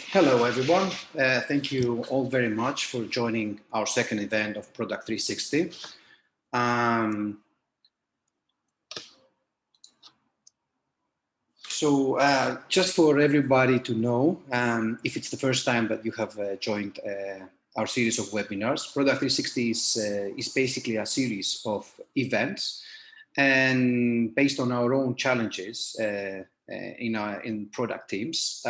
Hello, everyone. Thank you all very much for joining our second event of Product360. Just for everybody to know, if it's the first time that you have joined our series of webinars, Product360 is basically a series of events, and based on our own challenges in product teams.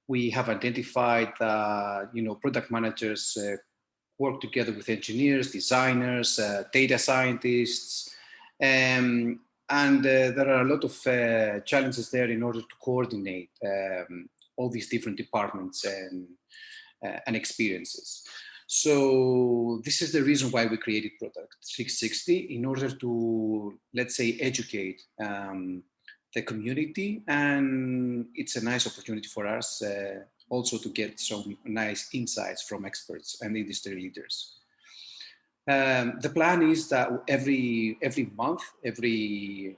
We have identified product managers work together with engineers, designers, data scientists, and there are a lot of challenges there in order to coordinate all these different departments and experiences. So this is the reason why we created Product360, in order to, let's say, educate the community, and it's a nice opportunity for us also to get some nice insights from experts and industry leaders. The plan is that every month, every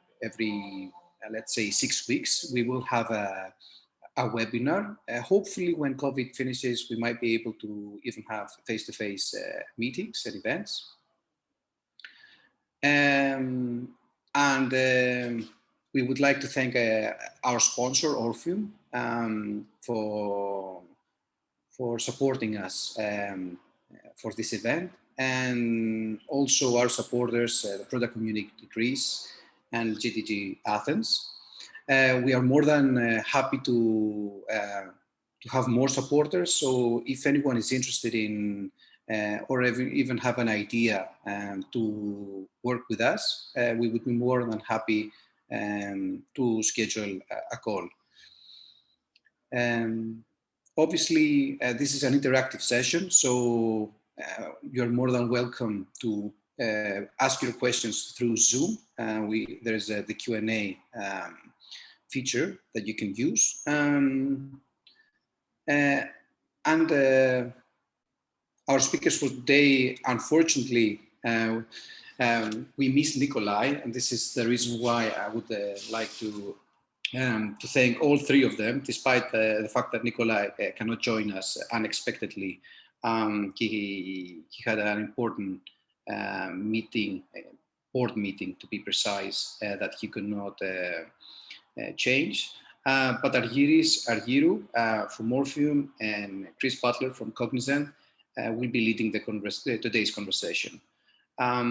let's say 6 weeks, we will have a webinar. Hopefully, when COVID finishes, we might be able to even have face-to-face meetings and events. We would like to thank our sponsor, Orfium, for supporting us for this event, and also our supporters, the Product Community Greece and GDG Athens. We are more than happy to have more supporters. So if anyone is interested in or even have an idea to work with us, we would be more than happy to schedule a call. Obviously, this is an interactive session, so you're more than welcome to ask your questions through Zoom. There's the Q&A feature that you can use. Our speakers for today, unfortunately, we miss Nikolai, and this is the reason why I would like to thank all three of them, despite the fact that Nikolai cannot join us unexpectedly. He had an important meeting, board meeting to be precise, that he could not change. But Argyris, Argyrou from Orfium, and Chris Butler from Cognizant will be leading today's conversation. All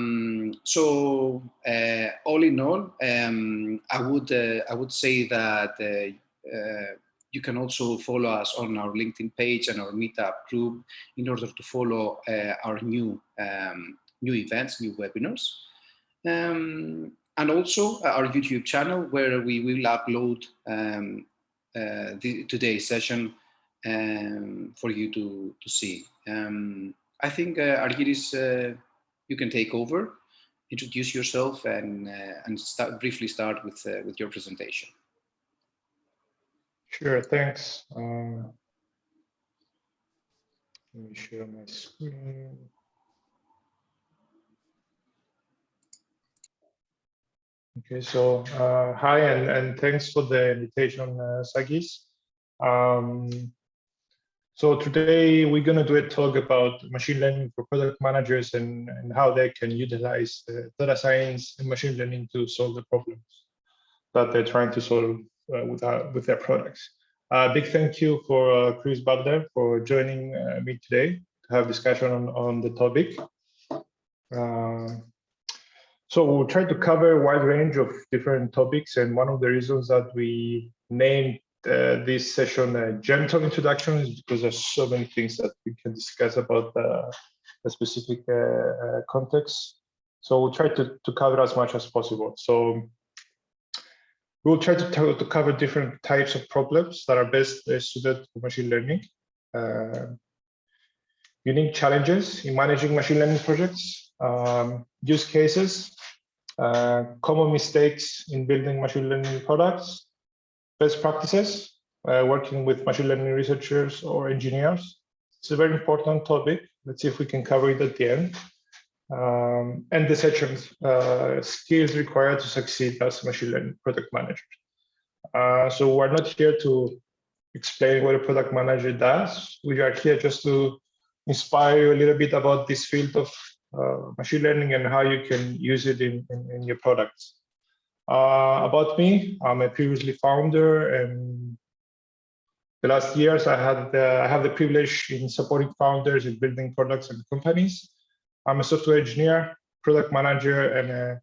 in all, I would say that you can also follow us on our LinkedIn page and our meetup group in order to follow our new events, new webinars, and also our YouTube channel, where we will upload today's session for you to see. I think Argyris, you can take over, introduce yourself, and briefly start with your presentation. Sure, thanks. Let me share my screen. Okay, so hi, and thanks for the invitation, Sagis. So today we're going to do a talk about machine learning for product managers and how they can utilize data science and machine learning to solve the problems that they're trying to solve with their products. Big thank you for Chris Butler for joining me today to have discussion on the topic. So we'll try to cover a wide range of different topics, and one of the reasons that we named this session a gentle introduction is because there's so many things that we can discuss about a specific context. So we'll try to cover as much as possible. So we'll try to cover different types of problems that are best suited for machine learning, unique challenges in managing machine learning projects, use cases, common mistakes in building machine learning products, best practices, working with machine learning researchers or engineers. It's a very important topic. Let's see if we can cover it at the end. And the sections, skills required to succeed as machine learning product manager. So we're not here to explain what a product manager does. We are here just to inspire you a little bit about this field of machine learning and how you can use it in your products. About me, I'm a previously founder, and the last years I have the privilege in supporting founders in building products and companies. I'm a software engineer, product manager, and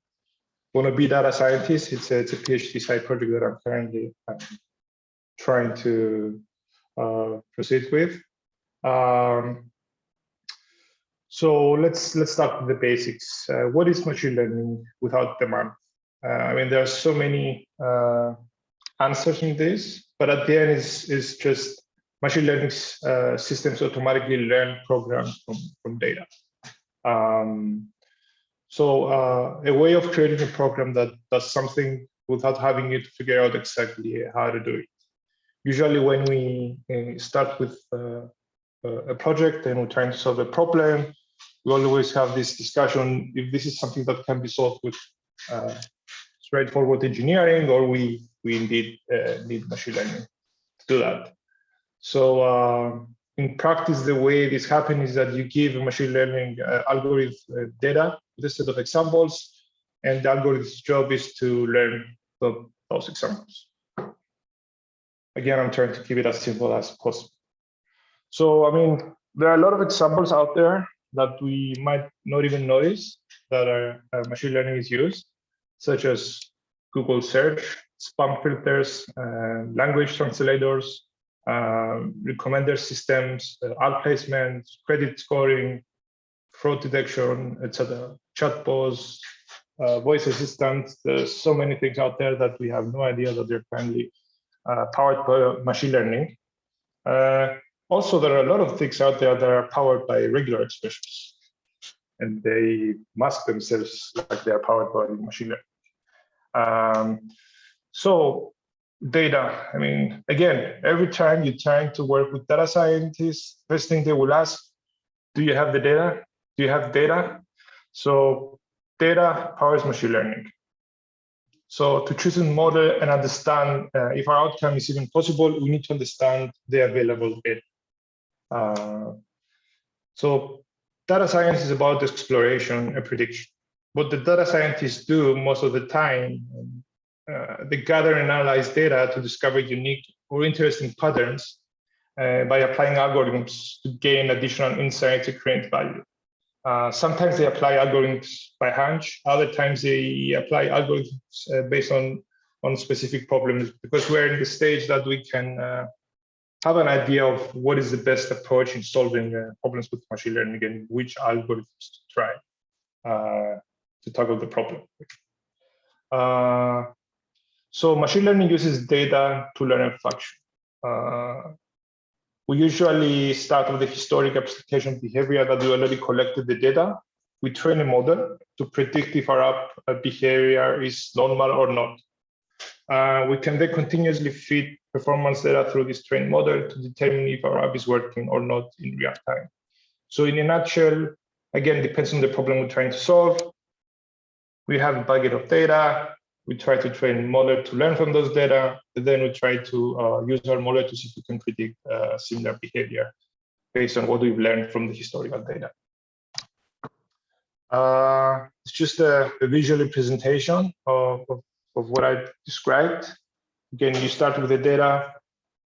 want to be data scientist. It's a PhD side project that I'm currently trying to proceed with. So let's start with the basics. What is machine learning without the math? I mean, there are so many answers in this, but at the end, is just machine learning systems automatically learn programs from data. So a way of creating a program that does something without having you to figure out exactly how to do it. Usually when we start with a project and we're trying to solve a problem, we always have this discussion if this is something that can be solved with straightforward engineering, or we indeed need machine learning to do that. So in practice, the way this happens is that you give a machine learning algorithm data with a set of examples, and the algorithm's job is to learn those examples. Again, I'm trying to keep it as simple as possible. So, I mean, there are a lot of examples out there that we might not even notice that machine learning is used, such as Google search, spam filters, language translators, recommender systems, ad placement, credit scoring, fraud detection, etc. Chatbots, voice assistants. There's so many things out there that we have no idea that they're currently powered by machine learning. Also, there are a lot of things out there that are powered by regular expressions, and they mask themselves like they are powered by machine learning. So data, I mean, again, every time you're trying to work with data scientists, first thing they will ask, do you have the data? Do you have data? So data powers machine learning. So to choose a model and understand if our outcome is even possible, we need to understand the available data. So data science is about exploration and prediction. What the data scientists do most of the time, they gather and analyze data to discover unique or interesting patterns by applying algorithms to gain additional insight to create value. Sometimes they apply algorithms by hunch. Other times they apply algorithms based on specific problems, because we're in the stage that we can have an idea of what is the best approach in solving problems with machine learning and which algorithms to try to tackle the problem. So machine learning uses data to learn a function. We usually start with the historic application behavior that we already collected the data. We train a model to predict if our app behavior is normal or not. We can then continuously feed performance data through this trained model to determine if our app is working or not in real time. So in a nutshell, again, it depends on the problem we're trying to solve. We have a bucket of data. We try to train a model to learn from those data, and then we try to use our model to see if we can predict similar behavior based on what we've learned from the historical data. It's just a visual representation of what I described. Again, you start with the data.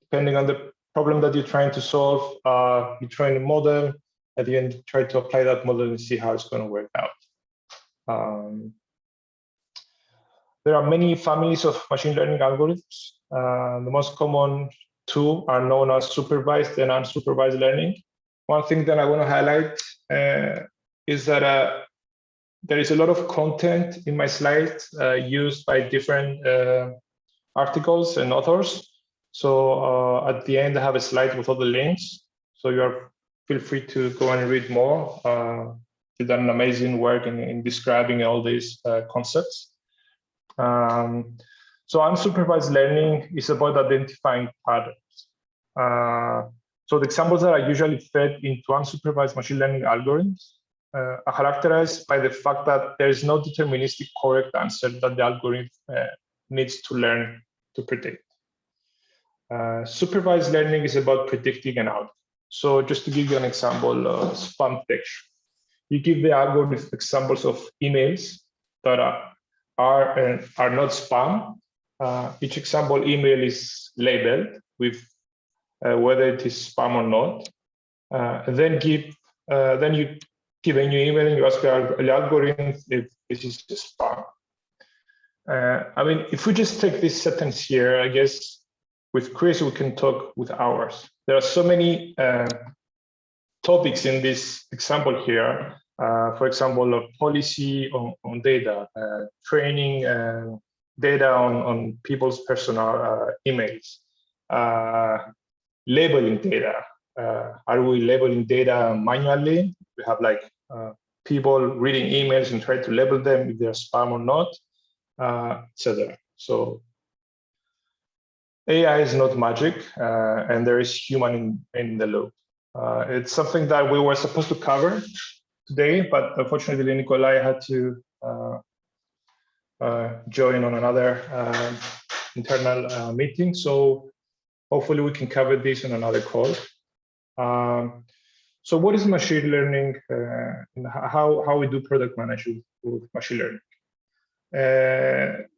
Depending on the problem that you're trying to solve, you train a model. At the end, you try to apply that model and see how it's going to work out. There are many families of machine learning algorithms. The most common two are known as supervised and unsupervised learning. One thing that I want to highlight is that there is a lot of content in my slides used by different articles and authors. So at the end, I have a slide with all the links. So feel free to go and read more. You've done an amazing work in describing all these concepts. So unsupervised learning is about identifying patterns. So the examples that are usually fed into unsupervised machine learning algorithms are characterized by the fact that there is no deterministic correct answer that the algorithm needs to learn to predict. Supervised learning is about predicting an outcome. So just to give you an example, spam detection. You give the algorithm examples of emails that are not spam. Each example email is labeled with whether it is spam or not. And then you give a new email and you ask the algorithm if this is spam. I mean, if we just take this sentence here, I guess with Chris, we can talk with hours. There are so many topics in this example here. For example, a policy on data, training data on people's personal emails, labeling data. Are we labeling data manually? We have like people reading emails and try to label them if they're spam or not, etc. So AI is not magic, and there is human in the loop. It's something that we were supposed to cover today, but unfortunately, Nikolai had to join on another internal meeting. So hopefully we can cover this in another call. So what is machine learning and how we do product management with machine learning?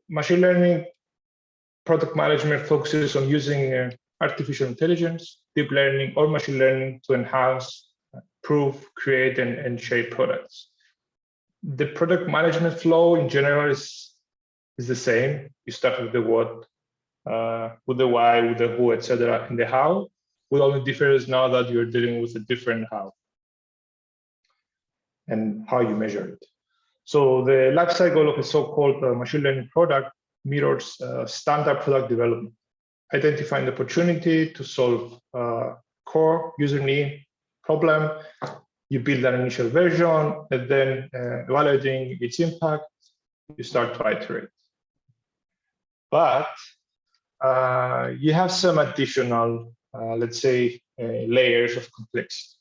Machine learning product management focuses on using artificial intelligence, deep learning, or machine learning to enhance, prove, create, and shape products. The product management flow in general is the same. You start with the what, with the why, with the who, etc., and the how. What only differs now that you're dealing with a different how and how you measure it. So the life cycle of a so-called machine learning product mirrors standard product development, identifying the opportunity to solve core user need problem. You build an initial version, and then evaluating its impact, you start to iterate. But you have some additional, let's say, layers of complexity.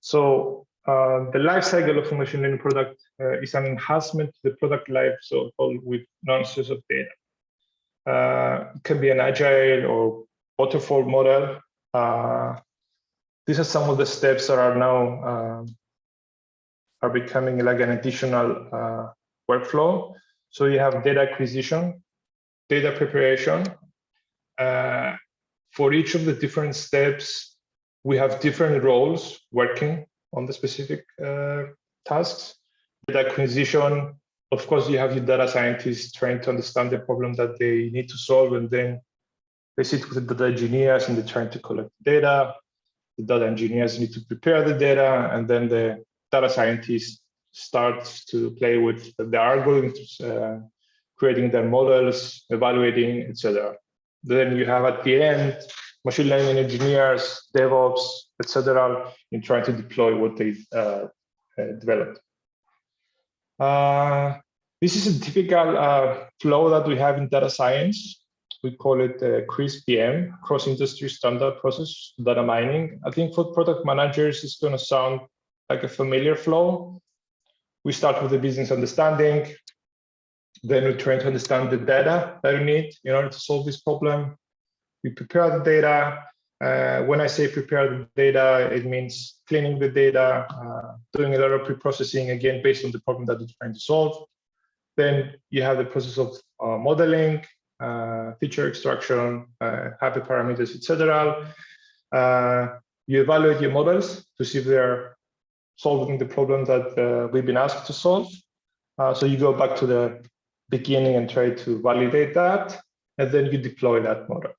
So the life cycle of a machine learning product is an enhancement to the product life cycle with non-source of data. It can be an agile or waterfall model. These are some of the steps that are now are becoming like an additional workflow. So you have data acquisition, data preparation. For each of the different steps, we have different roles working on the specific tasks. Data acquisition, of course, you have your data scientists trying to understand the problem that they need to solve, and then they sit with the data engineers and they're trying to collect data. The data engineers need to prepare the data, and then the data scientist starts to play with the algorithms, creating their models, evaluating, etc. Then you have at the end machine learning engineers, DevOps, etc., in trying to deploy what they've developed. This is a typical flow that we have in data science. We call it CRISP-PM, cross-industry standard process data mining. I think for product managers, it's going to sound like a familiar flow. We start with the business understanding. Then we try to understand the data that we need in order to solve this problem. We prepare the data. When I say prepare the data, it means cleaning the data, doing a lot of pre-processing, again, based on the problem that you're trying to solve. Then you have the process of modeling, feature extraction, hyperparameters, etc. You evaluate your models to see if they're solving the problem that we've been asked to solve. So you go back to the beginning and try to validate that, and then you deploy that model.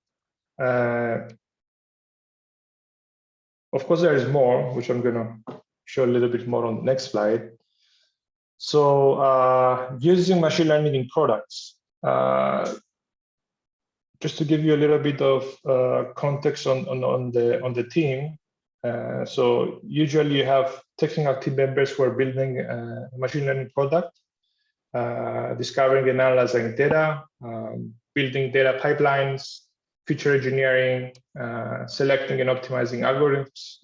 Of course, there is more, which I'm going to show a little bit more on the next slide. So using machine learning in products. Just to give you a little bit of context on the team. So usually you have technical team members who are building a machine learning product, discovering and analyzing data, building data pipelines, feature engineering, selecting and optimizing algorithms,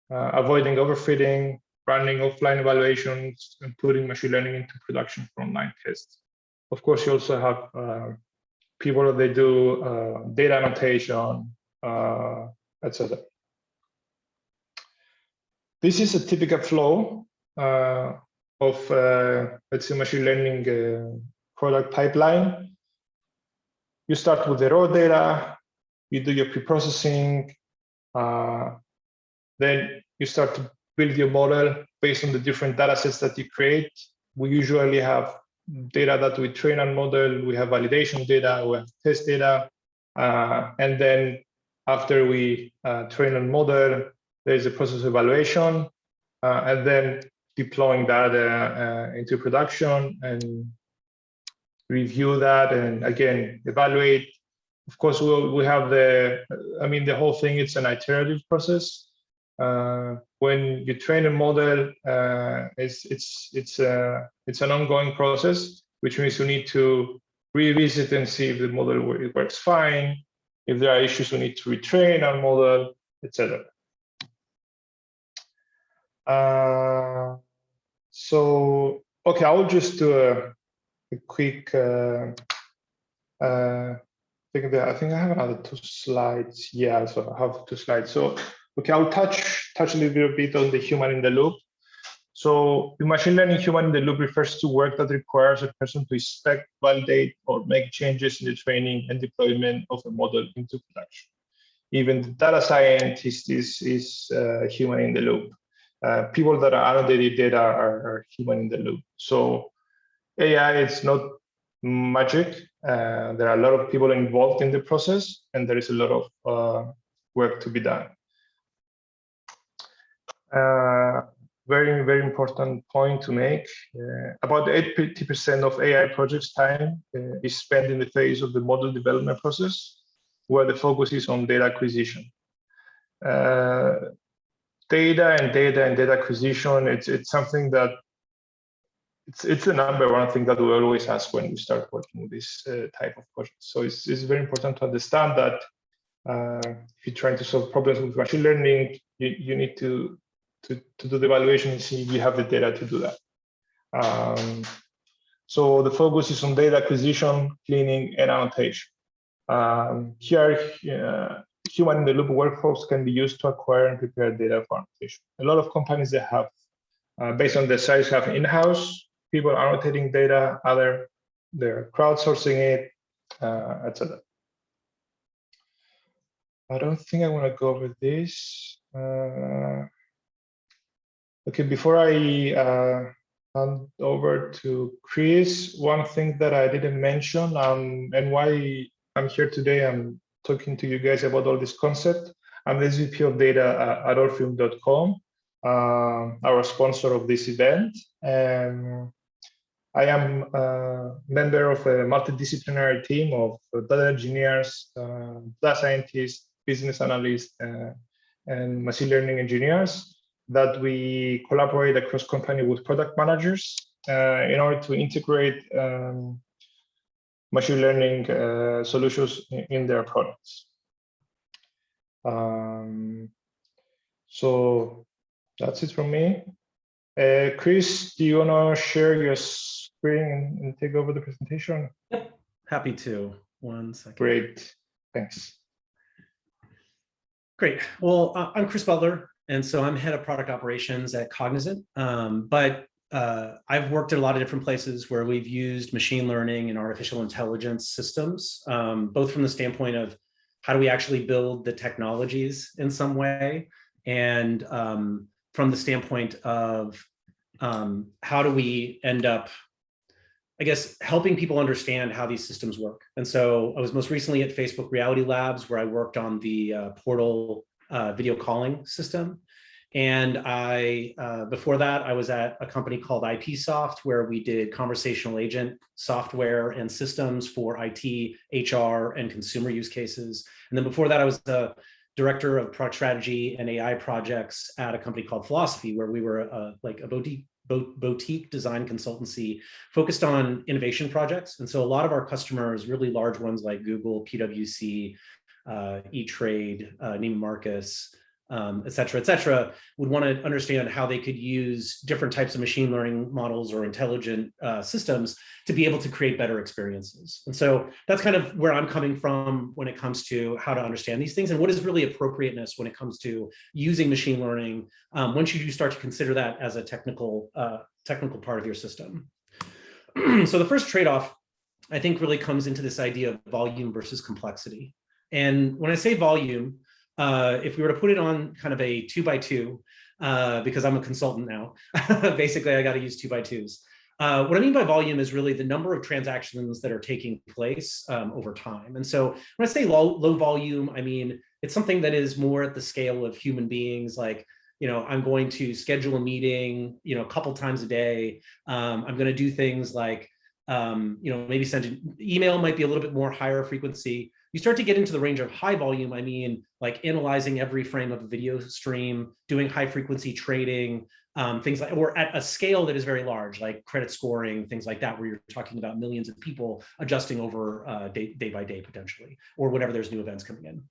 avoiding overfitting, running offline evaluations, and putting machine learning into production for online tests. Of course, you also have people they do data annotation, etc. This is a typical flow of, let's say, machine learning product pipeline. You start with the raw data, you do your pre-processing, then you start to build your model based on the different data sets that you create. We usually have data that we train on model, we have validation data, we have test data, and then after we train on model, there's a process of evaluation, and then deploying that into production and review that, and again, evaluate. Of course, we have the whole thing, it's an iterative process. When you train a model, it's an ongoing process, which means you need to revisit and see if the model works fine. If there are issues, we need to retrain our model, etc. So, okay, I will just do a quick. I think I have another 2 slides. Yeah, so I have 2 slides. So, okay, I'll touch a little bit on the human in the loop. So, the machine learning human in the loop refers to work that requires a person to inspect, validate, or make changes in the training and deployment of a model into production. Even the data scientist is human in the loop. People that are annotating data are human in the loop. So, AI is not magic. There are a lot of people involved in the process, and there is a lot of work to be done. Very, very important point to make. About 80% of AI projects' time is spent in the phase of the model development process, where the focus is on data acquisition. Data acquisition, it's something that it's the number one thing that we always ask when we start working with this type of projects. So it's very important to understand that if you're trying to solve problems with machine learning, you need to do the evaluation and see if you have the data to do that. So the focus is on data acquisition, cleaning, and annotation. Here, human in the loop workflows can be used to acquire and prepare data for annotation. A lot of companies that have, based on the size, have in-house people annotating data, they're crowdsourcing it, etc. I don't think I want to go over this. Okay, before I hand over to Chris, one thing that I didn't mention and why I'm here today, I'm talking to you guys about all this concept. I'm the SVP of data at Orfium.com, our sponsor of this event. I am a member of a multidisciplinary team of data engineers, data scientists, business analysts, and machine learning engineers that we collaborate across company with product managers in order to integrate machine learning solutions in their products. So that's it from me. Chris, do you want to share your screen and take over the presentation? Yep, happy to. 1 second. Great, thanks. Great. Well, I'm Chris Butler, and so I'm head of product operations at Cognizant. But I've worked at a lot of different places where we've used machine learning and artificial intelligence systems, both from the standpoint of how do we actually build the technologies in some way, and from the standpoint of how do we end up, I guess, helping people understand how these systems work. And so I was most recently at Facebook Reality Labs, where I worked on the Portal video calling system. And before that, I was at a company called IPsoft, where we did conversational agent software and systems for IT, HR, and consumer use cases. And then before that, I was the director of product strategy and AI projects at a company called Philosophy, where we were like a boutique design consultancy focused on innovation projects. And so a lot of our customers, really large ones like Google, PwC, E-Trade, Neiman Marcus, et cetera, would want to understand how they could use different types of machine learning models or intelligent systems to be able to create better experiences. And so that's kind of where I'm coming from when it comes to how to understand these things and what is really appropriateness when it comes to using machine learning once you do start to consider that as a technical part of your system. So the first trade-off, I think, really comes into this idea of volume versus complexity. And when I say volume, if we were to put it on kind of a 2x2, because I'm a consultant now, basically I got to use 2x2s. What I mean by volume is really the number of transactions that are taking place over time. And so when I say low volume, I mean, it's something that is more at the scale of human beings, like, I'm going to schedule a meeting, a couple times a day. I'm going to do things like, maybe send an email might be a little bit more higher frequency. You start to get into the range of high volume. I mean, like analyzing every frame of a video stream, doing high frequency trading, things like, or at a scale that is very large, like credit scoring, things like that, where you're talking about millions of people adjusting over day by day potentially, or whenever there's new events coming in.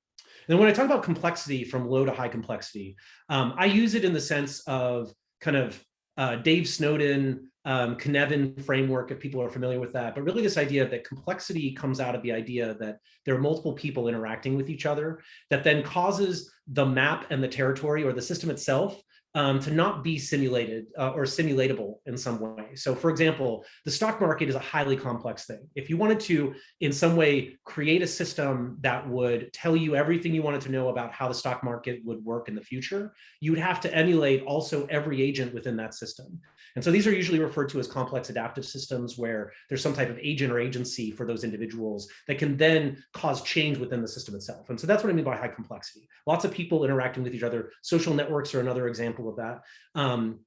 And when I talk about complexity from low to high complexity, I use it in the sense of kind of Dave Snowden, Cynefin framework, if people are familiar with that, but really this idea that complexity comes out of the idea that there are multiple people interacting with each other that then causes the map and the territory or the system itself to not be simulated or simulatable in some way. So for example, the stock market is a highly complex thing. If you wanted to, in some way, create a system that would tell you everything you wanted to know about how the stock market would work in the future, you would have to emulate also every agent within that system. And so these are usually referred to as complex adaptive systems, where there's some type of agent or agency for those individuals that can then cause change within the system itself. And so that's what I mean by high complexity. Lots of people interacting with each other. Social networks are another example of that. When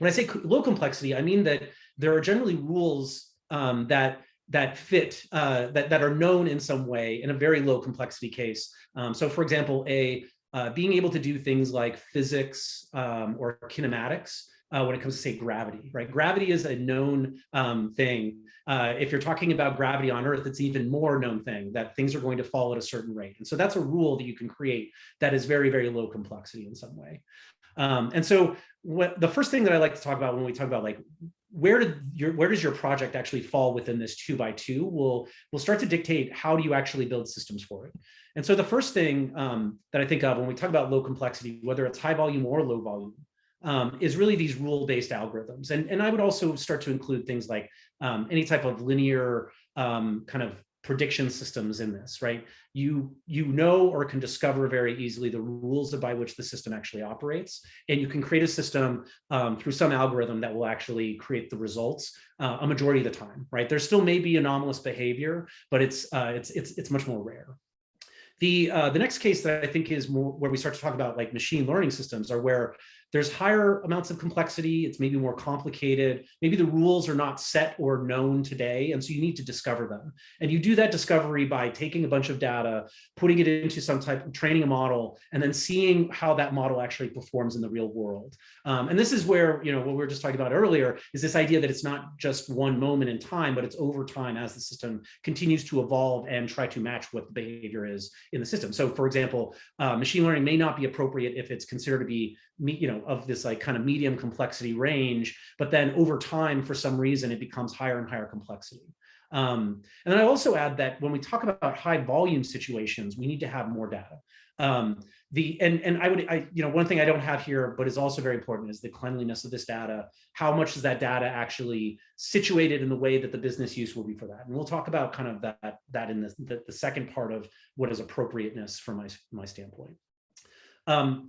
I say low complexity, I mean that there are generally rules that fit, that are known in some way in a very low complexity case. So for example, being able to do things like physics or kinematics when it comes to, say, gravity, right? Gravity is a known thing. If you're talking about gravity on Earth, it's even more known thing, that things are going to fall at a certain rate. And so that's a rule that you can create that is very, very low complexity in some way. And so the first thing that I like to talk about when we talk about like, where does your project actually fall within this 2x2 will start to dictate how do you actually build systems for it. And so the first thing that I think of when we talk about low complexity, whether it's high volume or low volume, is really these rule-based algorithms. And I would also start to include things like any type of linear kind of prediction systems in this, right? You know or can discover very easily the rules by which the system actually operates, and you can create a system through some algorithm that will actually create the results a majority of the time, right? There still may be anomalous behavior, but it's much more rare. The next case that I think is more where we start to talk about like machine learning systems are where there's higher amounts of complexity. It's maybe more complicated. Maybe the rules are not set or known today. And so you need to discover them. And you do that discovery by taking a bunch of data, putting it into some type of training a model, and then seeing how that model actually performs in the real world. And this is where, what we were just talking about earlier is this idea that it's not just one moment in time, but it's over time as the system continues to evolve and try to match what the behavior is in the system. So for example, machine learning may not be appropriate if it's considered to be, of this like kind of medium complexity range, but then over time, for some reason, it becomes higher and higher complexity. And then I also add that when we talk about high volume situations, we need to have more data. One thing I don't have here, but is also very important, is the cleanliness of this data. How much is that data actually situated in the way that the business use will be for that? And we'll talk about kind of that in the second part of what is appropriateness from my standpoint.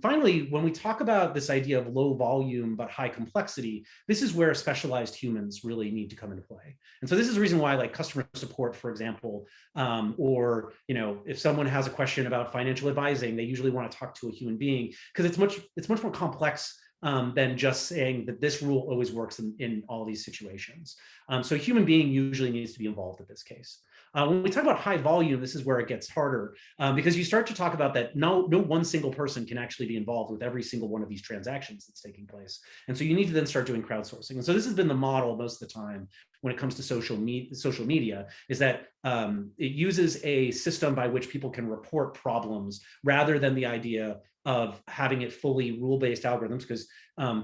Finally, when we talk about this idea of low volume but high complexity, this is where specialized humans really need to come into play. And so this is the reason why, like customer support, for example, or if someone has a question about financial advising, they usually want to talk to a human being, because it's much more complex than just saying that this rule always works in all these situations. So a human being usually needs to be involved in this case. When we talk about high volume, this is where it gets harder, because you start to talk about that no one single person can actually be involved with every single one of these transactions that's taking place. And so you need to then start doing crowdsourcing. And so this has been the model most of the time when it comes to social media is that it uses a system by which people can report problems rather than the idea of having it fully rule-based algorithms, because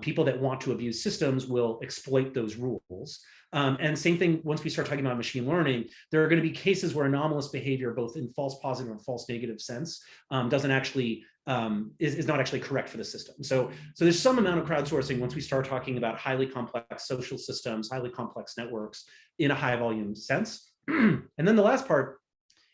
people that want to abuse systems will exploit those rules. And same thing, once we start talking about machine learning, there are going to be cases where anomalous behavior, both in false positive and false negative sense, doesn't actually is not actually correct for the system. So there's some amount of crowdsourcing once we start talking about highly complex social systems, highly complex networks in a high volume sense. And then the last part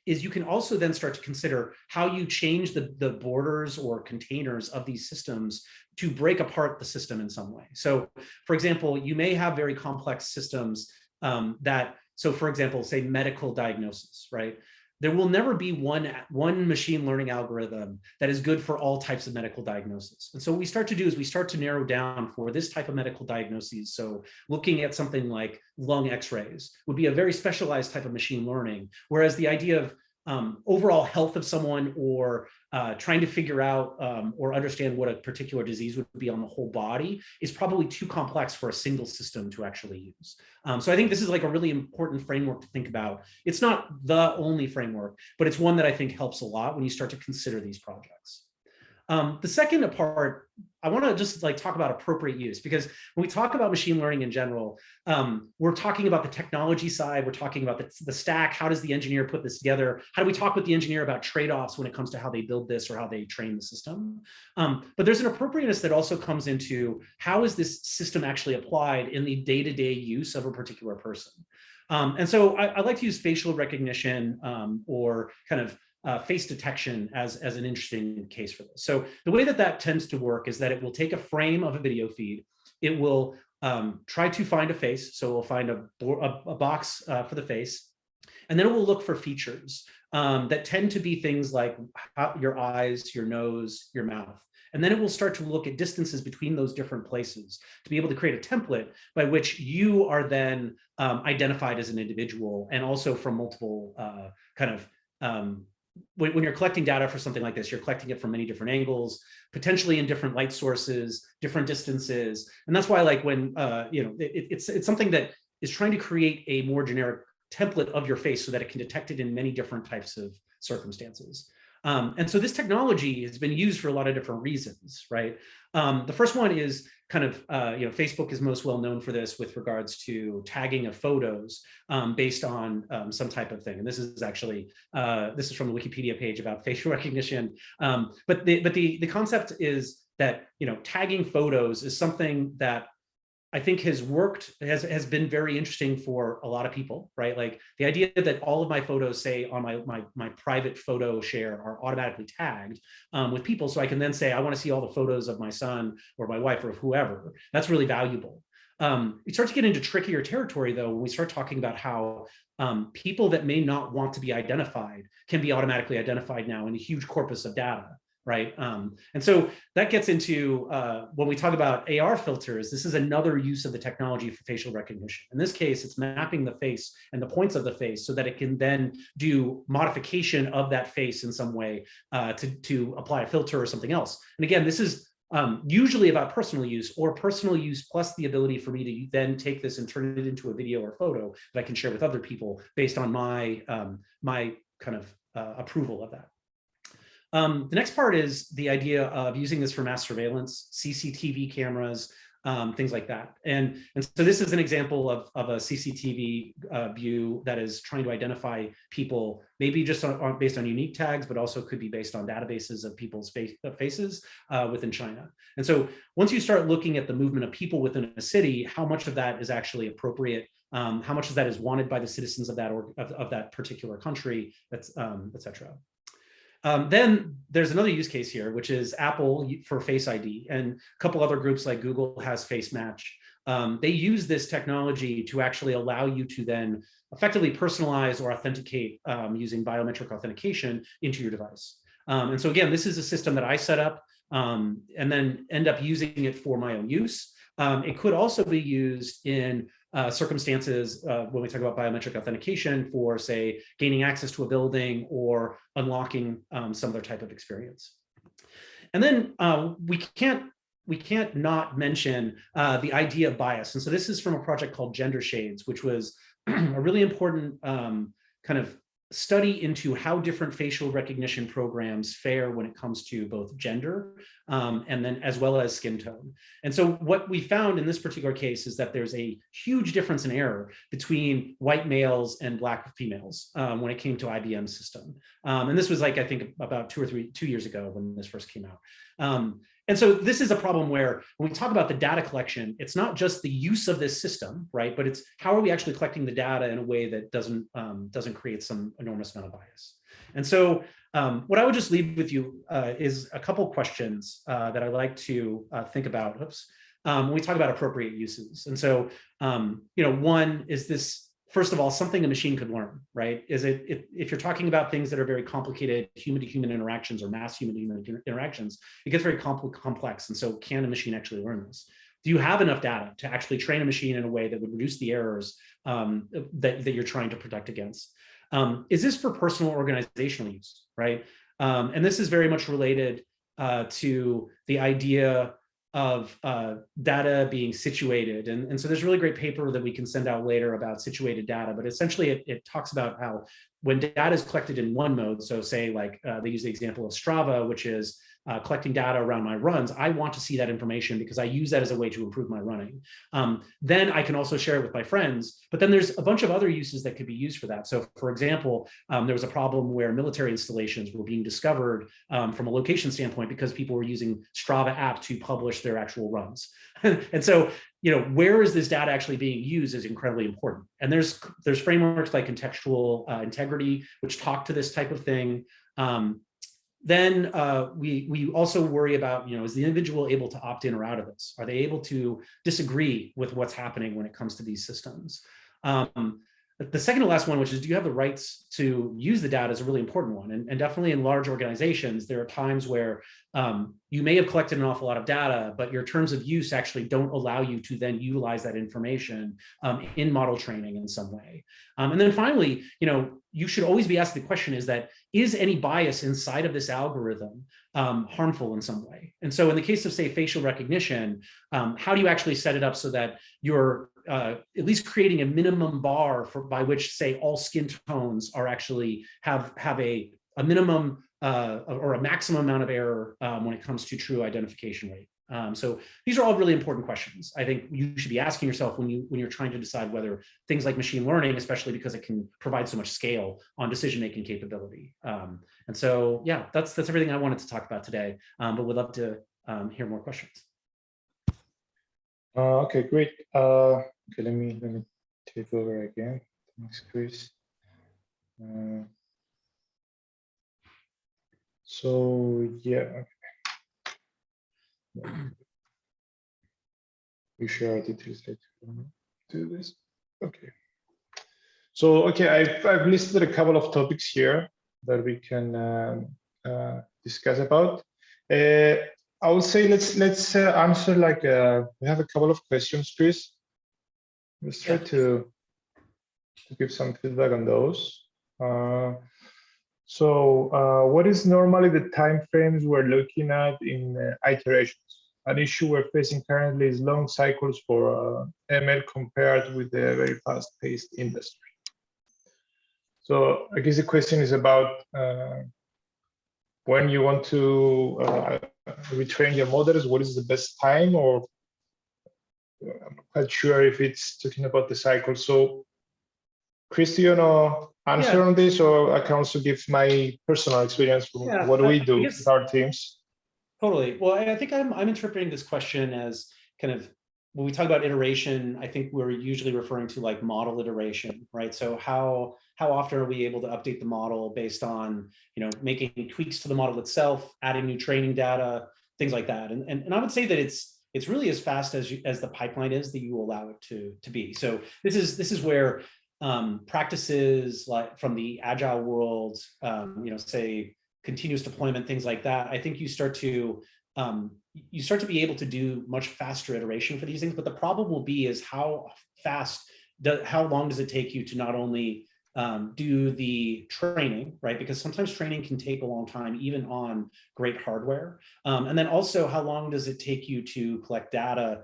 is you can also then start to consider how you change the borders or containers of these systems to break apart the system in some way. So for example, you may have very complex systems so for example, say medical diagnosis, right? There will never be one machine learning algorithm that is good for all types of medical diagnosis. And so what we start to do is we start to narrow down for this type of medical diagnoses. So looking at something like lung x-rays would be a very specialized type of machine learning, whereas the idea of overall health of someone or trying to figure out or understand what a particular disease would be on the whole body is probably too complex for a single system to actually use. So I think this is like a really important framework to think about. It's not the only framework, but it's one that I think helps a lot when you start to consider these projects. The second part, I want to just like talk about appropriate use, because when we talk about machine learning in general, we're talking about the technology side, we're talking about the stack, how does the engineer put this together, how do we talk with the engineer about trade-offs when it comes to how they build this or how they train the system. But there's an appropriateness that also comes into how is this system actually applied in the day-to-day use of a particular person. And so I like to use facial recognition or kind of face detection as an interesting case for this. So the way that tends to work is that it will take a frame of a video feed. It will try to find a face. So it will find a box for the face. And then it will look for features that tend to be things like your eyes, your nose, your mouth. And then it will start to look at distances between those different places to be able to create a template by which you are then identified as an individual, and also from multiple when you're collecting data for something like this, you're collecting it from many different angles, potentially in different light sources, different distances. And that's why, like, when it's something that is trying to create a more generic template of your face so that it can detect it in many different types of circumstances. And so this technology has been used for a lot of different reasons, right? The first one is kind of, Facebook is most well known for this with regards to tagging of photos based on some type of thing. And this is actually, this is from the Wikipedia page about facial recognition. But the concept is that, tagging photos is something that I think has has been very interesting for a lot of people, right? Like the idea that all of my photos, say on my private photo share, are automatically tagged with people. So I can then say, I want to see all the photos of my son or my wife or of whoever. That's really valuable. You start to get into trickier territory though, when we start talking about how people that may not want to be identified can be automatically identified now in a huge corpus of data. Right. And so that gets into when we talk about AR filters, this is another use of the technology for facial recognition. In this case, it's mapping the face and the points of the face so that it can then do modification of that face in some way to apply a filter or something else. And again, this is usually about personal use, or personal use plus the ability for me to then take this and turn it into a video or photo that I can share with other people based on my my kind of approval of that. The next part is the idea of using this for mass surveillance, CCTV cameras, things like that. And so this is an example of a CCTV view that is trying to identify people, maybe just based on unique tags, but also could be based on databases of people's faces within China. And so once you start looking at the movement of people within a city, how much of that is actually appropriate, how much of that is wanted by the citizens of that of that particular country, that's et cetera. Then there's another use case here, which is Apple for Face ID, and a couple other groups like Google has Face Match. They use this technology to actually allow you to then effectively personalize or authenticate using biometric authentication into your device. And so again, this is a system that I set up and then end up using it for my own use. It could also be used in circumstances when we talk about biometric authentication for, say, gaining access to a building or unlocking some other type of experience. And then we can't we can't not mention the idea of bias. And so this is from a project called Gender Shades, which was a really important kind of study into how different facial recognition programs fare when it comes to both gender and then as well as skin tone. And so what we found in this particular case is that there's a huge difference in error between white males and Black females when it came to IBM's system. And this was like, I think about 2 years ago when this first came out. And so this is a problem where when we talk about the data collection, it's not just the use of this system, right? But it's how are we actually collecting the data in a way that doesn't create some enormous amount of bias. And so what I would just leave with you is a couple questions that I like to think about. When we talk about appropriate uses. And so, one is this. First of all, something a machine could learn, right? Is if you're talking about things that are very complicated human-to-human interactions or mass human-to-human interactions, it gets very complex. And so can a machine actually learn this? Do you have enough data to actually train a machine in a way that would reduce the errors that you're trying to protect against? Is this for personal organizational use, right? And this is very much related to the idea of data being situated. And so there's a really great paper that we can send out later about situated data, but essentially it talks about how when data is collected in one mode, so say like they use the example of Strava, which is collecting data around my runs, I want to see that information because I use that as a way to improve my running. Then I can also share it with my friends, but then there's a bunch of other uses that could be used for that. So for example, there was a problem where military installations were being discovered from a location standpoint because people were using Strava app to publish their actual runs. And so, where is this data actually being used is incredibly important. And there's frameworks like contextual integrity, which talk to this type of thing. Then we also worry about, is the individual able to opt in or out of this? Are they able to disagree with what's happening when it comes to these systems? The second to last one, which is, do you have the rights to use the data, is a really important one. And definitely in large organizations, there are times where you may have collected an awful lot of data, but your terms of use actually don't allow you to then utilize that information in model training in some way. And then finally, you should always be asked the question is any bias inside of this algorithm harmful in some way? And so in the case of, say, facial recognition, how do you actually set it up so that you're at least creating a minimum bar by which, say, all skin tones are actually have a minimum or a maximum amount of error when it comes to true identification rate. So these are all really important questions. I think you should be asking yourself when you're trying to decide whether things like machine learning, especially because it can provide so much scale on decision-making capability. And so, yeah, that's everything I wanted to talk about today. But we'd love to hear more questions. Okay, great. Okay, let me take over again. Thanks, Chris. So yeah, okay. We share our details later. Do this. Okay. So okay, I've listed a couple of topics here that we can discuss about. I will say let's answer like we have a couple of questions, Chris. Let's try to give some feedback on those. So what is normally the time frames we're looking at in iterations? An issue we're facing currently is long cycles for ML compared with the very fast-paced industry. So I guess the question is about when you want to retrain your models, what is the best time? Or I'm not quite sure if it's talking about the cycle. So Chris, do you want to answer on this, or I can also give my personal experience from what we do with our teams? Totally. Well, I think I'm interpreting this question as kind of, when we talk about iteration, I think we're usually referring to like model iteration, right? So how often are we able to update the model based on, making tweaks to the model itself, adding new training data, things like that. And I would say that it's really as fast as the pipeline is that you allow it to be. So this is where practices like from the agile world, say continuous deployment, things like that, I think you start to be able to do much faster iteration for these things. But the problem will be is how long does it take you to not only do the training, right? Because sometimes training can take a long time, even on great hardware. And then also, how long does it take you to collect data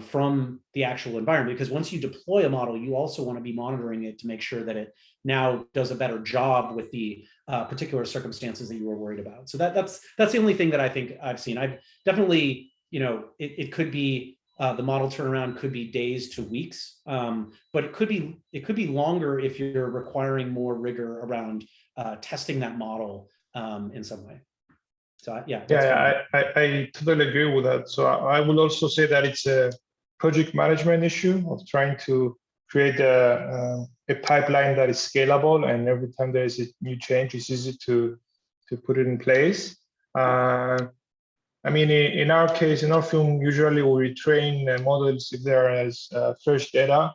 from the actual environment? Because once you deploy a model, you also want to be monitoring it to make sure that it now does a better job with the particular circumstances that you were worried about. So that's the only thing that I think I've seen. I've definitely, it could be the model turnaround could be days to weeks, but it could be longer if you're requiring more rigor around testing that model in some way. So yeah. I totally agree with that. So I would also say that it's a project management issue of trying to create a pipeline that is scalable, and every time there is a new change, it's easy to put it in place. I mean, in our case, in Orfium, usually we retrain models if there is fresh data,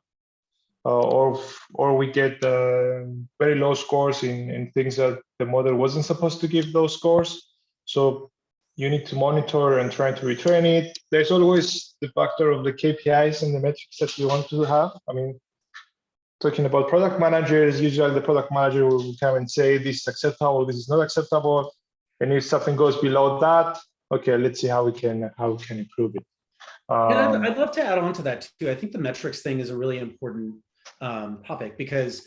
or we get very low scores in things that the model wasn't supposed to give those scores. So you need to monitor and try to retrain it. There's always the factor of the KPIs and the metrics that you want to have. I mean, talking about product managers, usually the product manager will come and say, this is acceptable, this is not acceptable. And if something goes below that, okay, let's see how we can improve it. I'd love to add on to that too. I think the metrics thing is a really important topic, because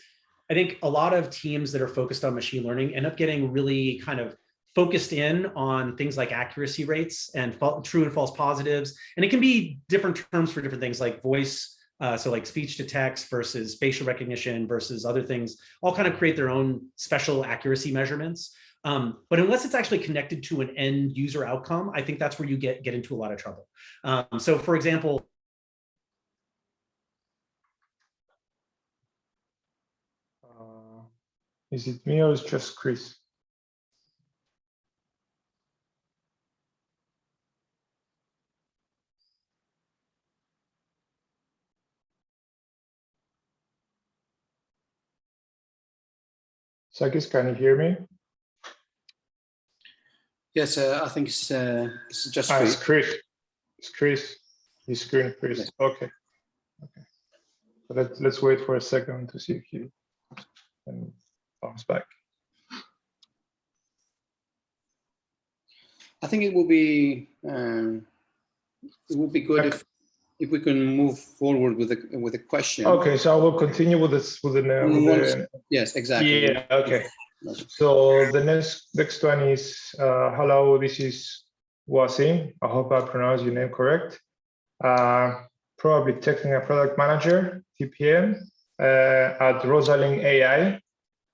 I think a lot of teams that are focused on machine learning end up getting really kind of focused in on things like accuracy rates and true and false positives. And it can be different terms for different things, like voice, so like speech to text versus facial recognition versus other things, all kind of create their own special accuracy measurements. But unless it's actually connected to an end user outcome, I think that's where you get into a lot of trouble. So for example, is it me or is it just Chris? Sakis, can you hear me? Yes, I think it's just Chris. It's Chris. It's Chris. He's screen Chris. Yes. Okay. So let's wait for a second to see if he comes back. I think it would be good if we can move forward with a question. Okay, so I will continue with this yes, exactly. Yeah. Okay. So the next one is hello. This is Wasim. I hope I pronounced your name correct. Probably technical product manager, TPM, at Rosalind AI.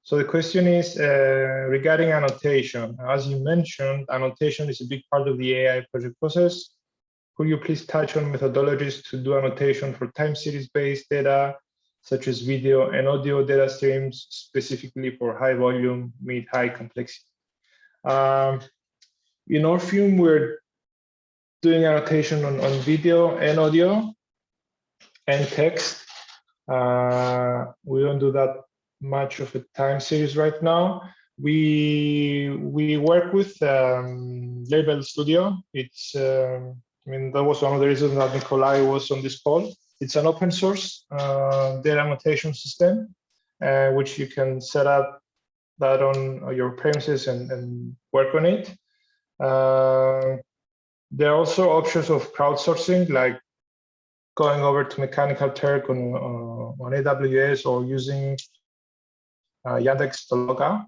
So the question is regarding annotation. As you mentioned, annotation is a big part of the AI project process. Could you please touch on methodologies to do annotation for time series-based data, such as video and audio data streams, specifically for high volume, mid-high complexity? In Orfium, we're doing annotation on video and audio and text. We don't do that much of a time series right now. We work with Label Studio. It's I mean, that was one of the reasons that Nikolai was on this call. It's an open source data annotation system, which you can set up that on your premises and work on it. There are also options of crowdsourcing, like going over to Mechanical Turk on AWS or using Yandex Toloka.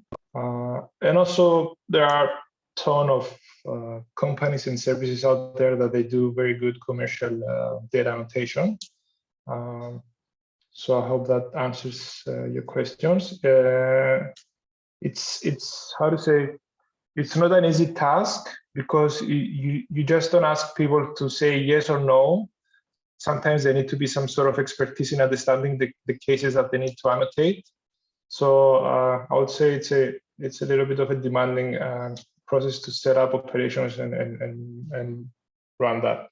And also there are a ton of companies and services out there that they do very good commercial data annotation. So I hope that answers your questions. It's how to say, it's not an easy task, because you just don't ask people to say yes or no. Sometimes there need to be some sort of expertise in understanding the cases that they need to annotate. So I would say it's a little bit of a demanding process to set up operations and run that.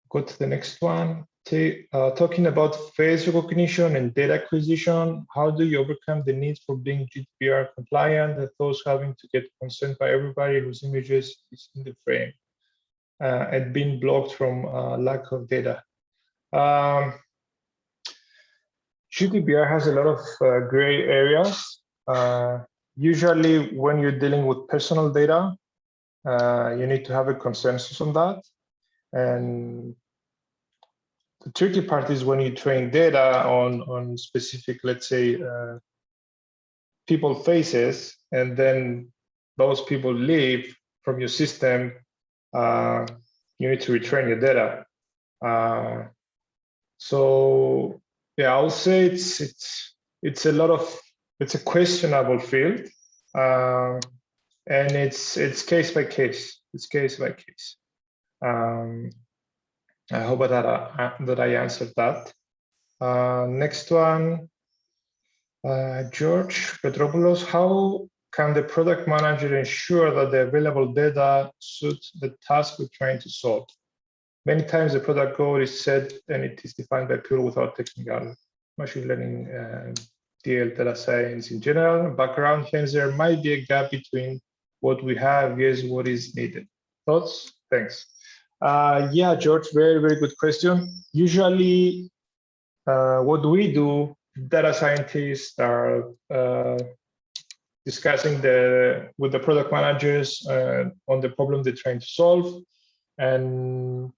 Go to the next one. Talking about face recognition and data acquisition, how do you overcome the need for being GDPR compliant and those having to get consent by everybody whose images is in the frame and being blocked from lack of data? GDPR has a lot of gray areas. Usually when you're dealing with personal data, you need to have a consensus on that. And the tricky part is when you train data on specific, let's say, people faces, and then those people leave from your system, you need to retrain your data. So yeah, I'll say it's a questionable field, and it's case by case. It's case by case. I hope that I answered that. Next one, George Petropoulos, how can the product manager ensure that the available data suits the task we're trying to solve? Many times the product goal is set and it is defined by people without technical machine learning, DL, data science in general background. Hence, there might be a gap between what we have versus what is needed. Thoughts? Thanks. Yeah, George, very, very good question. Usually, what we do, data scientists are discussing with the product managers on the problem they're trying to solve. And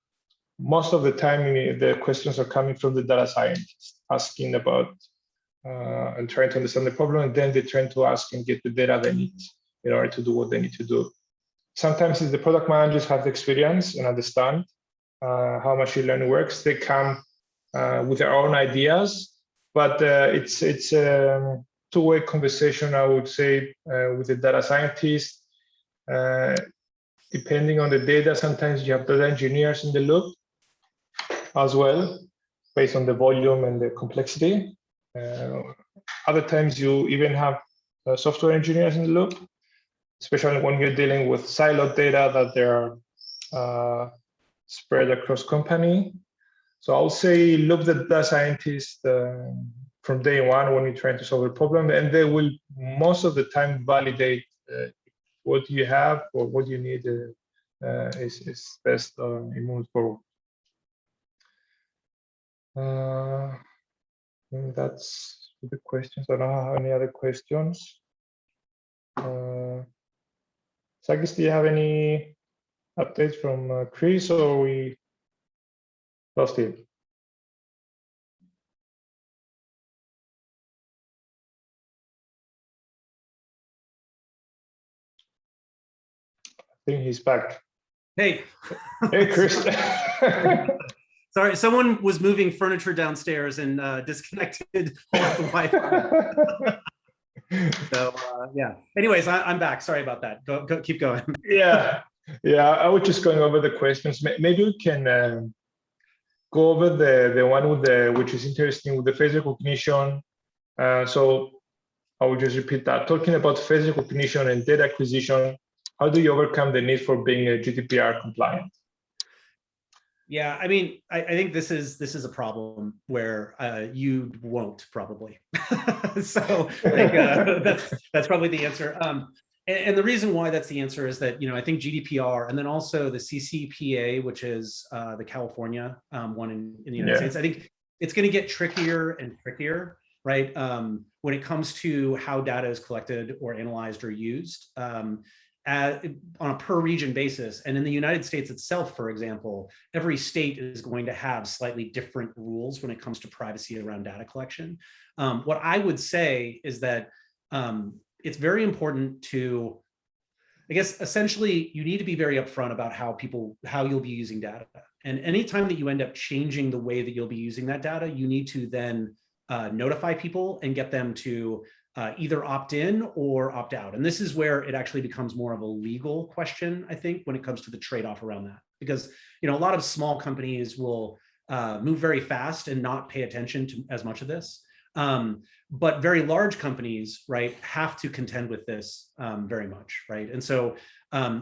most of the time, the questions are coming from the data scientists, asking about and trying to understand the problem, and then they're trying to ask and get the data they need in order to do what they need to do. Sometimes if the product managers have the experience and understand how machine learning works, they come with their own ideas, but it's a two-way conversation, I would say, with the data scientist. Depending on the data, sometimes you have data engineers in the loop as well, based on the volume and the complexity. Other times you even have software engineers in the loop, especially when you're dealing with siloed data that they are spread across company. So I'll say look at the data scientist from day one when you're trying to solve a problem, and they will most of the time validate what you have or what you need is best in moving forward. I think that's the questions. I don't have any other questions. Sakis, do you have any updates from Chris, or we lost him? I think he's back. Hey. Hey, Chris. Sorry, someone was moving furniture downstairs and disconnected all of the Wi-Fi. So yeah. Anyways, I'm back. Sorry about that. Go, keep going. Yeah. I was just going over the questions. Maybe we can go over the one with which is interesting with the face recognition. So I will just repeat that. Talking about face recognition and data acquisition, how do you overcome the need for being GDPR compliant? Yeah, I mean, I think this is a problem where you won't probably. So like, that's probably the answer. And the reason why that's the answer is that, I think GDPR and then also the CCPA, which is the California one in the United States, I think it's going to get trickier and trickier, right? When it comes to how data is collected or analyzed or used. On a per region basis. And in the United States itself, for example, every state is going to have slightly different rules when it comes to privacy around data collection. What I would say is that it's very important to, I guess, essentially, you need to be very upfront about how you'll be using data. And anytime that you end up changing the way that you'll be using that data, you need to then notify people and get them to either opt in or opt out. And this is where it actually becomes more of a legal question, I think, when it comes to the trade-off around that. Because a lot of small companies will move very fast and not pay attention to as much of this. But very large companies, right, have to contend with this very much, right? And so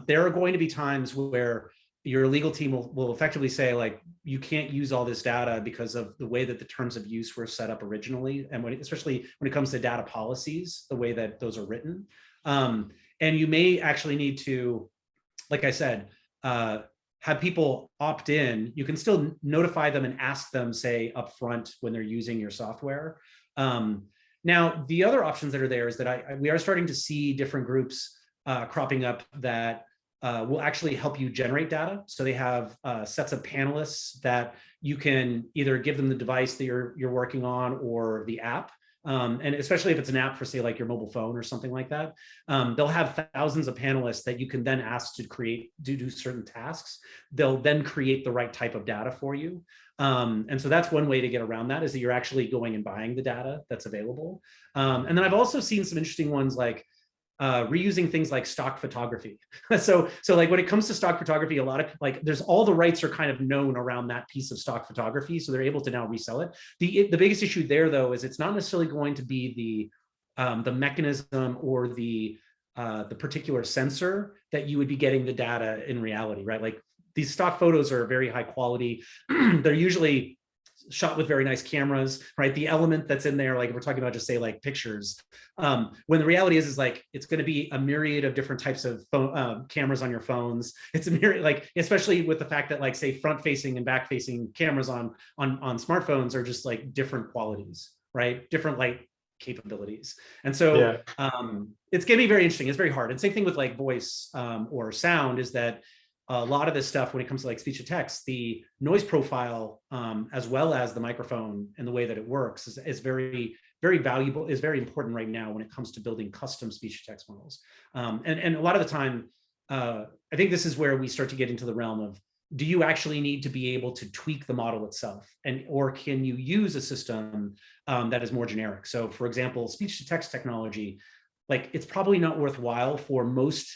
there are going to be times where your legal team will effectively say, like, you can't use all this data because of the way that the terms of use were set up originally, and especially when it comes to data policies, the way that those are written. And you may actually need to, like I said, have people opt in. You can still notify them and ask them, say, upfront when they're using your software. Now, the other options that are there is that we are starting to see different groups cropping up that will actually help you generate data. So they have sets of panelists that you can either give them the device that you're working on or the app. And especially if it's an app for, say, like your mobile phone or something like that, they'll have thousands of panelists that you can then ask to do certain tasks. They'll then create the right type of data for you. And so that's one way to get around that, is that you're actually going and buying the data that's available. And then I've also seen some interesting ones like reusing things like stock photography. so like when it comes to stock photography, a lot of there's all the rights are kind of known around that piece of stock photography, so they're able to now resell it. The biggest issue there, though, is it's not necessarily going to be the mechanism or the particular sensor that you would be getting the data in reality, right? Like these stock photos are very high quality. They're usually shot with very nice cameras, right? The element that's in there, like we're talking about, just say like pictures, when the reality is like it's going to be a myriad of different types of cameras on your phones. It's a myriad, like especially with the fact that like say front facing and back facing cameras on smartphones are just like different qualities, right? Different light capabilities. And so it's going to be very interesting. It's very hard. And same thing with like voice or sound, is that a lot of this stuff, when it comes to like speech to text, the noise profile, as well as the microphone and the way that it works is very, very valuable, is very important right now when it comes to building custom speech to text models. And a lot of the time, I think this is where we start to get into the realm of, do you actually need to be able to tweak the model itself? Or can you use a system that is more generic? So for example, speech to text technology, like it's probably not worthwhile for most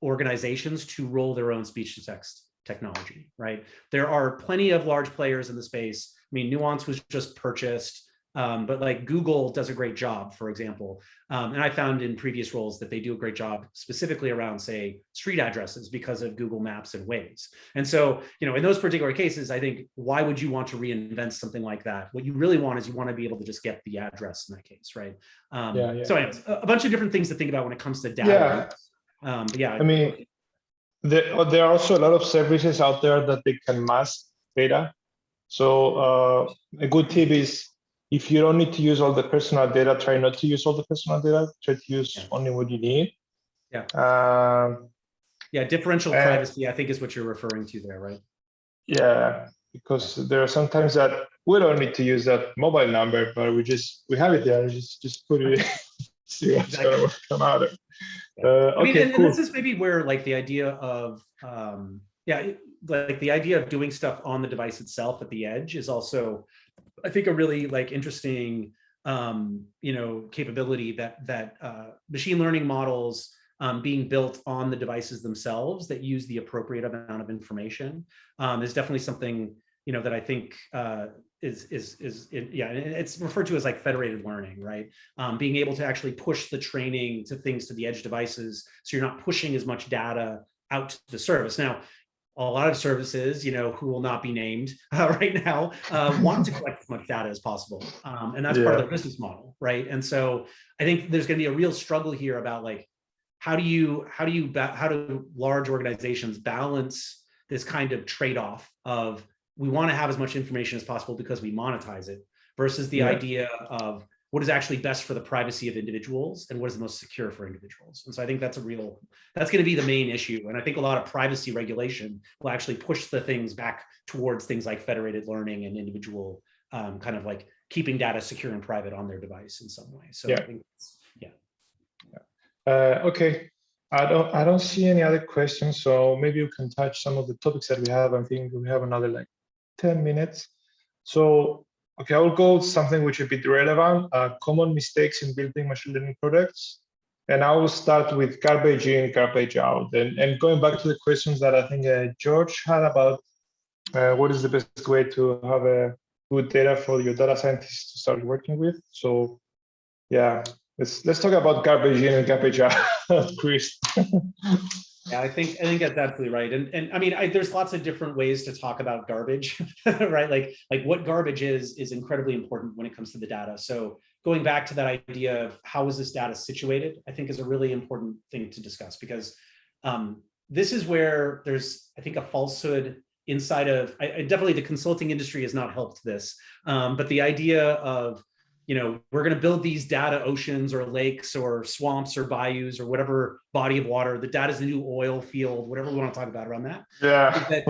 organizations to roll their own speech to text technology, right? There are plenty of large players in the space. I mean, Nuance was just purchased, but like Google does a great job, for example. And I found in previous roles that they do a great job specifically around, say, street addresses because of Google Maps and Waze. And so, you know, in those particular cases, I think, why would you want to reinvent something like that? What you really want is you want to be able to just get the address in that case, right? So anyways, a bunch of different things to think about when it comes to data. But yeah, I mean, there are also a lot of services out there that they can mask data. So a good tip is, if you don't need to use all the personal data, try not to use all the personal data. Try to use only what you need. Differential privacy, I think, is what you're referring to there, right? Yeah, because there are sometimes that we don't need to use that mobile number, but we have it there. Just put it. See what's going to come out of. I mean, and this is maybe where like the idea of like the idea of doing stuff on the device itself at the edge is also, I think, a really like interesting capability that machine learning models being built on the devices themselves that use the appropriate amount of information is definitely something that I think it's referred to as like federated learning, right? Being able to actually push the training to the edge devices, so you're not pushing as much data out to the service. Now, a lot of services, who will not be named right now, want to collect as much data as possible, and that's part of their business model, right? And so I think there's going to be a real struggle here about like how do large organizations balance this kind of trade-off of, we want to have as much information as possible because we monetize it, versus the idea of what is actually best for the privacy of individuals and what is the most secure for individuals. And so I think that's going to be the main issue. And I think a lot of privacy regulation will actually push the things back towards things like federated learning and individual kind of like keeping data secure and private on their device in some way. So I think okay. I don't see any other questions, so maybe you can touch some of the topics that we have. I think we have another like 10 minutes. So, okay, I'll go with something which is a bit relevant, common mistakes in building machine learning products. And I will start with garbage in, garbage out. And going back to the questions that I think George had about what is the best way to have a good data for your data scientists to start working with. So yeah, let's talk about garbage in and garbage out, Chris. Yeah, I think that's absolutely right. And I mean, there's lots of different ways to talk about garbage, right? Like what garbage is incredibly important when it comes to the data. So going back to that idea of how is this data situated, I think is a really important thing to discuss, because this is where there's, I think, a falsehood inside of, definitely the consulting industry has not helped this, but the idea of, we're going to build these data oceans or lakes or swamps or bayous or whatever body of water. The data is the new oil field, whatever we want to talk about around that. Yeah.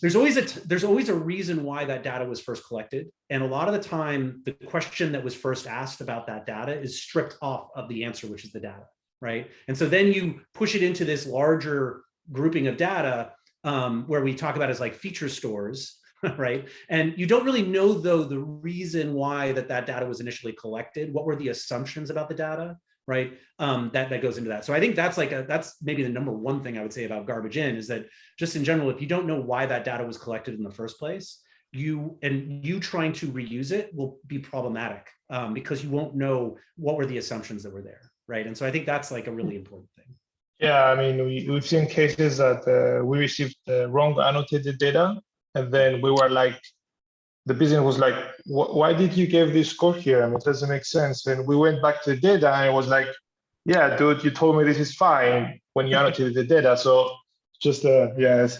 There's always a reason why that data was first collected. And a lot of the time, the question that was first asked about that data is stripped off of the answer, which is the data, right? And so then you push it into this larger grouping of data where we talk about as like feature stores, right? And you don't really know, though, the reason why that data was initially collected. What were the assumptions about the data, right? That goes into that. So I think that's that's maybe the number one thing I would say about garbage in, is that just in general, if you don't know why that data was collected in the first place, you trying to reuse it will be problematic because you won't know what were the assumptions that were there, right? And so I think that's like a really important thing. Yeah, I mean, we've seen cases that we received wrong annotated data, and then we were like, the business was like, why did you give this score here? I mean, it doesn't make sense. And we went back to the data and it was like, yeah, dude, you told me this is fine when you annotated the data. So just a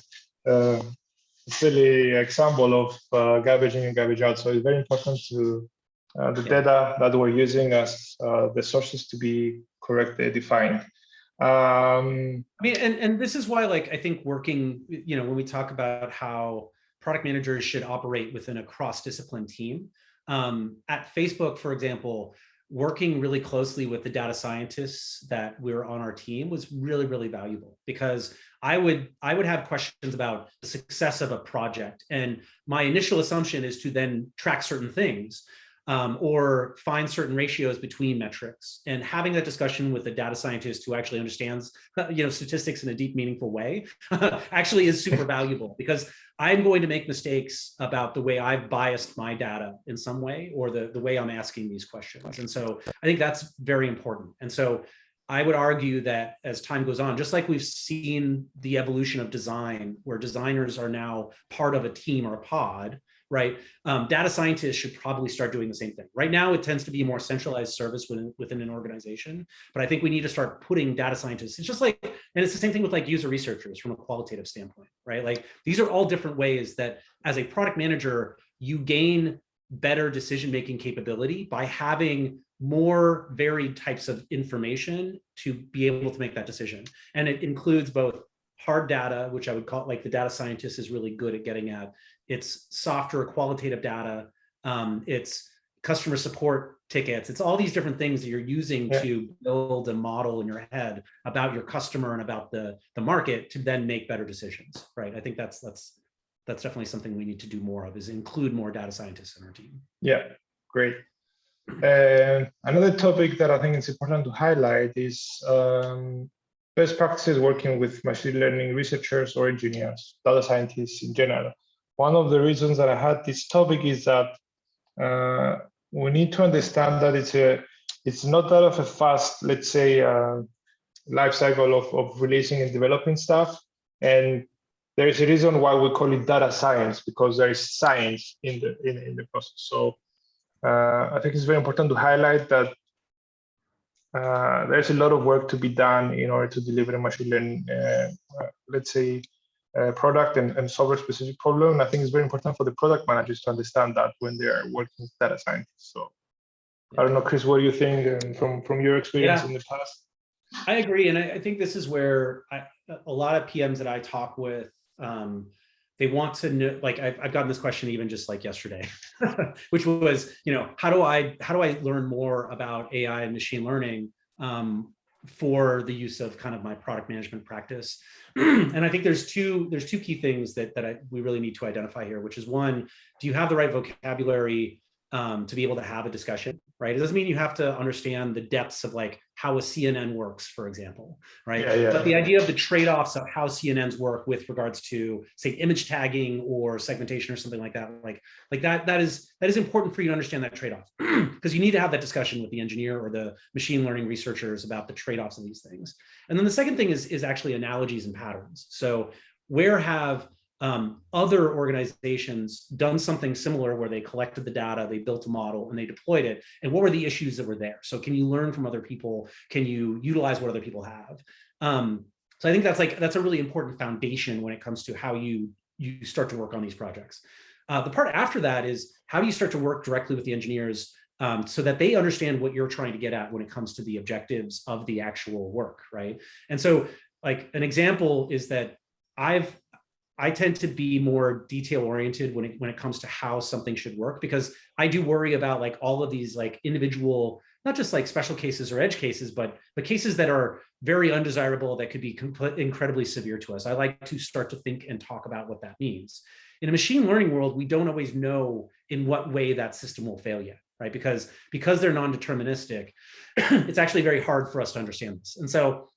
silly example of garbage in and garbage out. So it's very important to the data that we're using as the sources to be correctly defined. I mean, and this is why, like, I think working, when we talk about how product managers should operate within a cross-discipline team. At Facebook, for example, working really closely with the data scientists that were on our team was really, really valuable, because I would have questions about the success of a project. And my initial assumption is to then track certain things or find certain ratios between metrics. And having that discussion with a data scientist who actually understands statistics in a deep, meaningful way actually is super valuable, because I'm going to make mistakes about the way I've biased my data in some way, or the way I'm asking these questions. And so I think that's very important. And so I would argue that as time goes on, just like we've seen the evolution of design, where designers are now part of a team or a pod, right? Data scientists should probably start doing the same thing. Right now, it tends to be a more centralized service within an organization, but I think we need to start putting data scientists. It's just like, and it's the same thing with like user researchers from a qualitative standpoint, right? Like, these are all different ways that as a product manager, you gain better decision-making capability by having more varied types of information to be able to make that decision. And it includes both hard data, which I would call, like, the data scientist is really good at getting at. It's softer qualitative data. It's customer support tickets. It's all these different things that you're using to build a model in your head about your customer and about the market to then make better decisions, right? I think that's definitely something we need to do more of, is include more data scientists in our team. Yeah, great. Another topic that I think is important to highlight is best practices working with machine learning researchers or engineers, data scientists in general. One of the reasons that I had this topic is that we need to understand that it's not that of a fast, let's say, life cycle of releasing and developing stuff. And there is a reason why we call it data science, because there is science in the process. So I think it's very important to highlight that there's a lot of work to be done in order to deliver a machine learning, let's say, product and software specific problem. And I think it's very important for the product managers to understand that when they are working with data scientists. So I don't know, Chris, what do you think from your experience in the past? I agree. And I think this is where a lot of PMs that I talk with, they want to know, like, I've gotten this question even just like yesterday, which was, how do I learn more about AI and machine learning for the use of kind of my product management practice? And I think there's two key things that we really need to identify here, which is, one, do you have the right vocabulary to be able to have a discussion, right? It doesn't mean you have to understand the depths of like how a CNN works, for example, right? But the idea of the trade-offs of how CNNs work with regards to, say, image tagging or segmentation or something like that, like that is important for you to understand that trade-off, because you need to have that discussion with the engineer or the machine learning researchers about the trade-offs of these things. And then the second thing is actually analogies and patterns. So where have other organizations done something similar, where they collected the data, they built a model, and they deployed it? And what were the issues that were there? So can you learn from other people? Can you utilize what other people have? So I think that's a really important foundation when it comes to how you start to work on these projects. The part after that is how do you start to work directly with the engineers so that they understand what you're trying to get at when it comes to the objectives of the actual work, right? And so like an example is that I tend to be more detail oriented when it comes to how something should work, because I do worry about like all of these like individual, not just like special cases or edge cases, but cases that are very undesirable that could be incredibly severe to us. I like to start to think and talk about what that means. In a machine learning world, we don't always know in what way that system will fail yet, right? Because they're non-deterministic, it's actually very hard for us to understand this. And so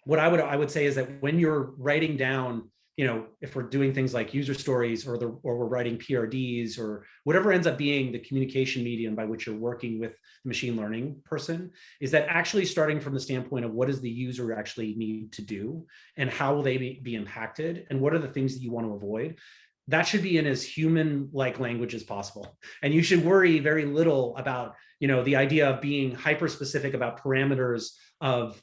what I would say is that when you're writing down, you know, if we're doing things like user stories or we're writing PRDs or whatever ends up being the communication medium by which you're working with the machine learning person, is that actually starting from the standpoint of what does the user actually need to do and how will they be impacted and what are the things that you want to avoid. That should be in as human-like language as possible. And you should worry very little about, you know, the idea of being hyper-specific about parameters of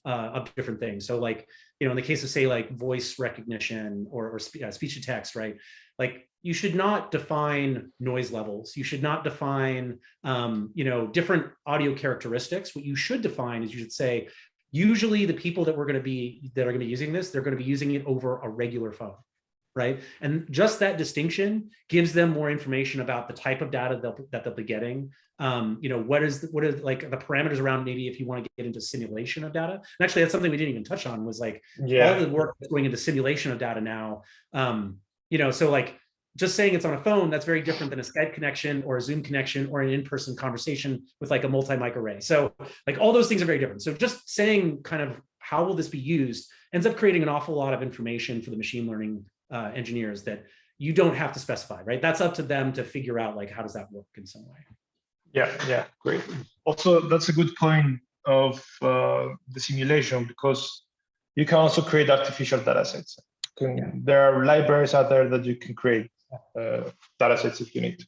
different things. So like, you know, in the case of say like voice recognition or speech to text, right? Like you should not define noise levels. You should not define, you know, different audio characteristics. What you should define is you should say, usually the people that are going to be using this, they're going to be using it over a regular phone. Right. And just that distinction gives them more information about the type of data that they'll be getting. You know, what is like the parameters around maybe if you want to get into simulation of data. And actually, that's something we didn't even touch on was like all the work that's going into simulation of data now. You know, so like just saying it's on a phone, that's very different than a Skype connection or a Zoom connection or an in-person conversation with like a multi-mic array. So like all those things are very different. So just saying kind of how will this be used ends up creating an awful lot of information for the machine learning engineers that you don't have to specify, right? That's up to them to figure out like, how does that work in some way? Yeah, great. Also, that's a good point of the simulation, because you can also create artificial data sets. There are libraries out there that you can create data sets if you need to.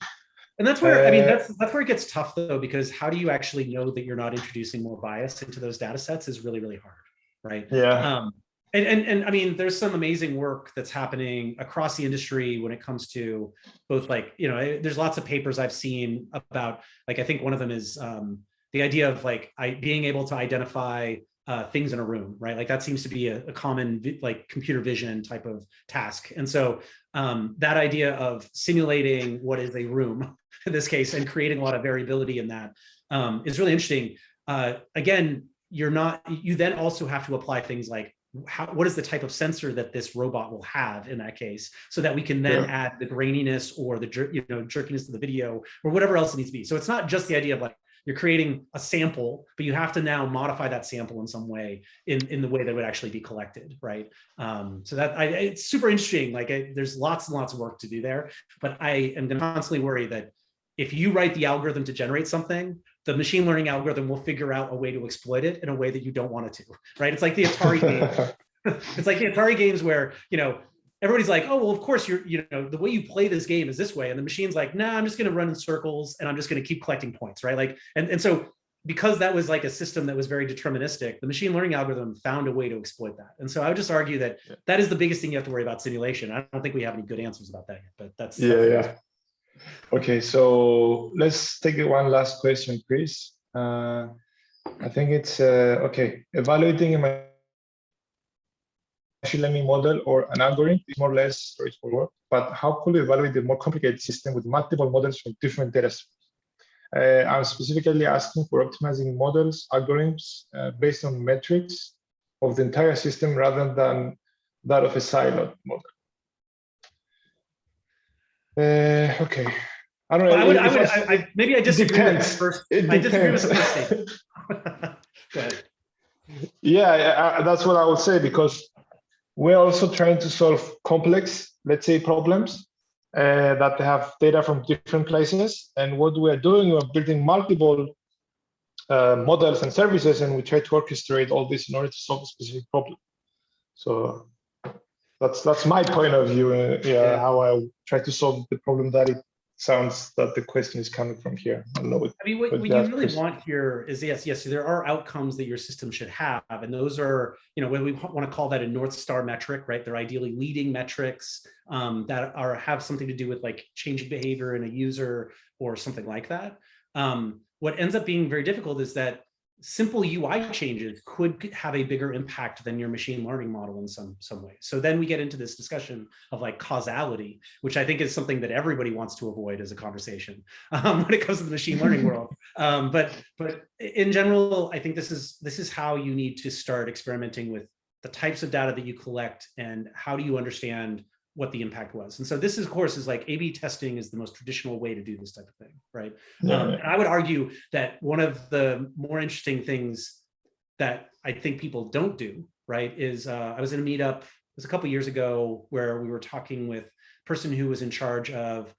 And that's where, I mean, that's where it gets tough though, because how do you actually know that you're not introducing more bias into those data sets is really, really hard, right? Yeah. And I mean, there's some amazing work that's happening across the industry when it comes to both like, you know, there's lots of papers I've seen about, like, I think one of them is the idea of like being able to identify things in a room, right? Like that seems to be a common like computer vision type of task. And so that idea of simulating what is a room in this case and creating a lot of variability in that is really interesting. Again, you then also have to apply things like, what is the type of sensor that this robot will have in that case, so that we can then add the graininess or the jerkiness to the video or whatever else it needs to be. So it's not just the idea of like you're creating a sample, but you have to now modify that sample in some way in the way that would actually be collected, right? So it's super interesting. Like there's lots and lots of work to do there, but I am going to constantly worry that if you write the algorithm to generate something, the machine learning algorithm will figure out a way to exploit it in a way that you don't want it to, right? It's like the Atari game. It's like the Atari games where, you know, everybody's like, oh, well, of course, you know, the way you play this game is this way. And the machine's like, nah, I'm just going to run in circles and I'm just going to keep collecting points, right? Like, and so because that was like a system that was very deterministic, the machine learning algorithm found a way to exploit that. And so I would just argue that that is the biggest thing you have to worry about simulation. I don't think we have any good answers about that yet, but that's Okay, so let's take one last question, Chris. I think it's okay. Evaluating a machine learning model or an algorithm is more or less straightforward, but how could we evaluate the more complicated system with multiple models from different data sets? I'm specifically asking for optimizing models, algorithms based on metrics of the entire system rather than that of a siloed model. Okay. I don't know. Maybe I disagree with the first. I disagree with the first statement. Go ahead. Yeah, that's what I would say, because we're also trying to solve complex, let's say, problems that have data from different places. And what we're doing, we're building multiple models and services, and we try to orchestrate all this in order to solve a specific problem. So that's my point of view. How I try to solve the problem that sounds that the question is coming from here. I don't know what, I mean, what you really want here is yes, there are outcomes that your system should have, and those are, when we want to call that a North Star metric, right? They're ideally leading metrics that have something to do with like changing behavior in a user or something like that. What ends up being very difficult is that simple UI changes could have a bigger impact than your machine learning model in some way. So then we get into this discussion of like causality, which I think is something that everybody wants to avoid as a conversation when it comes to the machine learning world. But in general, I think this is how you need to start experimenting with the types of data that you collect and how do you understand what the impact was. And so this, of course, is like A/B testing is the most traditional way to do this type of thing, right? And I would argue that one of the more interesting things that I think people don't do, right, is I was in a meetup, it was a couple of years ago, where we were talking with a person who was in charge of